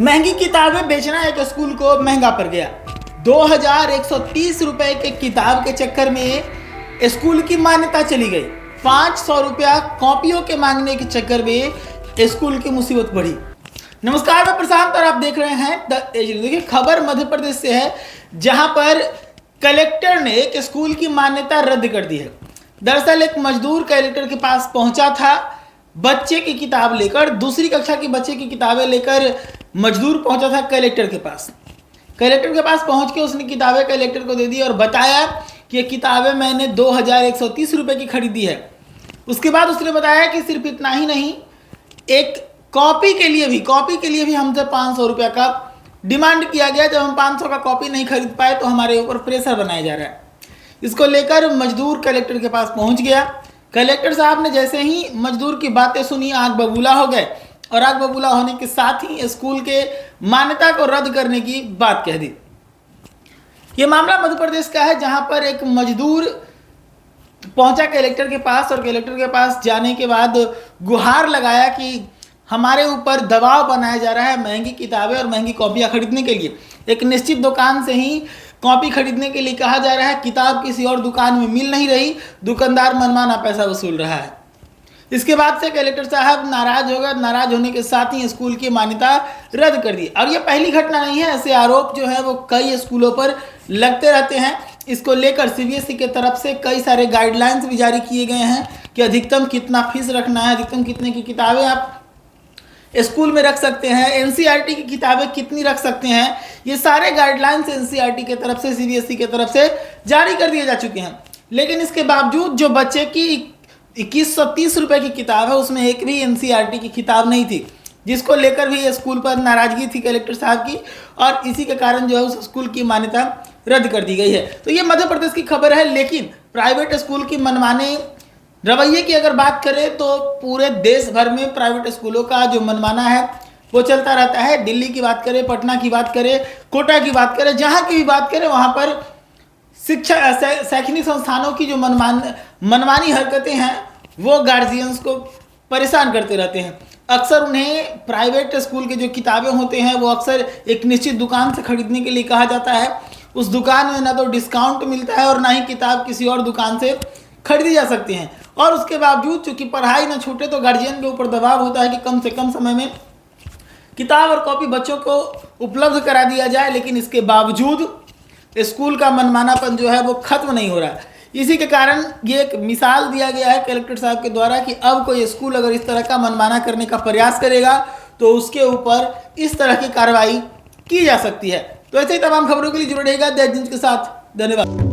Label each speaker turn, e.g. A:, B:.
A: महंगी किताबें बेचना एक स्कूल को महंगा पड़ गया। 2130 रुपए के किताब के चक्कर में स्कूल की मान्यता चली गई। 500 रुपया कॉपियों के मांगने के चक्कर में स्कूल की मुसीबत बढ़ी। नमस्कार, मैं प्रशांत और आप देख रहे हैं द एज। देखिए, खबर मध्य प्रदेश से है, जहां पर कलेक्टर ने एक स्कूल की मान्यता रद्द कर दी है। दरअसल एक मजदूर कलेक्टर के पास पहुंचा था बच्चे की किताब लेकर, दूसरी कक्षा की बच्चे की किताबें लेकर मजदूर पहुंचा था कलेक्टर के पास। कलेक्टर के पास पहुंच के उसने किताबें कलेक्टर को दे दी और बताया कि ये किताबें मैंने 2130 रुपए की खरीदी है। उसके बाद उसने बताया कि सिर्फ इतना ही नहीं, एक कॉपी के लिए भी हमसे 500 रुपये का डिमांड किया गया। जब हम 500 का कॉपी नहीं खरीद पाए तो हमारे ऊपर प्रेशर बनाया जा रहा है। इसको लेकर मजदूर कलेक्टर के पास पहुंच गया। कलेक्टर साहब ने जैसे ही मजदूर की बातें सुनी, आग बबूला हो गए और आग बबूला होने के साथ ही स्कूल के मान्यता को रद्द करने की बात कह दी। ये मामला मध्य प्रदेश का है, जहां पर एक मजदूर पहुंचा कलेक्टर के पास और कलेक्टर के पास जाने के बाद गुहार लगाया कि हमारे ऊपर दबाव बनाया जा रहा है महंगी किताबें और महंगी कॉपियां खरीदने के लिए। एक निश्चित दुकान से ही कॉपी खरीदने के लिए कहा जा रहा है, किताब किसी और दुकान में मिल नहीं रही, दुकानदार मनमाना पैसा वसूल रहा है। इसके बाद से कलेक्टर साहब नाराज हो गए। नाराज होने के साथ ही स्कूल की मान्यता रद्द कर दी। और ये पहली घटना नहीं है, ऐसे आरोप जो है वो कई स्कूलों पर लगते रहते हैं। इसको लेकर सीबीएसई के तरफ से कई सारे गाइडलाइंस भी जारी किए गए हैं कि अधिकतम कितना फीस रखना है, अधिकतम कितने की किताबें आप स्कूल में रख सकते हैं, एनसीईआरटी की किताबें कितनी रख सकते हैं। ये सारे गाइडलाइंस एनसीईआरटी के तरफ से, सीबीएसई के तरफ से जारी कर दिए जा चुके हैं। लेकिन इसके बावजूद जो बच्चे की 2130 रुपए की किताब है, उसमें एक भी एनसीईआरटी की किताब नहीं थी, जिसको लेकर भी स्कूल पर नाराजगी थी कलेक्टर साहब की। और इसी के कारण जो है उस स्कूल की मान्यता रद्द कर दी गई है। तो ये मध्य प्रदेश की खबर है। लेकिन प्राइवेट स्कूल की मनमाने रवैये की अगर बात करें तो पूरे देश भर में प्राइवेट स्कूलों का जो मनमाना है वो चलता रहता है। दिल्ली की बात करें, पटना की बात करें, कोटा की बात करें, जहाँ की भी बात करें, वहाँ पर शिक्षा शैक्षणिक संस्थानों की जो मनमानी हरकतें हैं वो गार्जियंस को परेशान करते रहते हैं। अक्सर उन्हें प्राइवेट स्कूल के जो किताबें होते हैं वो अक्सर एक निश्चित दुकान से खरीदने के लिए कहा जाता है। उस दुकान में ना तो डिस्काउंट मिलता है और ना ही किताब किसी और दुकान से खरीदी जा सकती हैं। और उसके बावजूद चूंकि पढ़ाई ना छूटे तो गार्जियन के ऊपर दबाव होता है कि कम से कम समय में किताब और कॉपी बच्चों को उपलब्ध करा दिया जाए। लेकिन इसके बावजूद स्कूल का मनमानापन जो है वो खत्म नहीं हो रहा है। इसी के कारण ये एक मिसाल दिया गया है कलेक्टर साहब के द्वारा कि अब कोई स्कूल अगर इस तरह का मनमाना करने का प्रयास करेगा तो उसके ऊपर इस तरह की कार्रवाई की जा सकती है। तो ऐसे ही तमाम खबरों के लिए जुड़े रहेगा द एज न्यूज़ के साथ। धन्यवाद।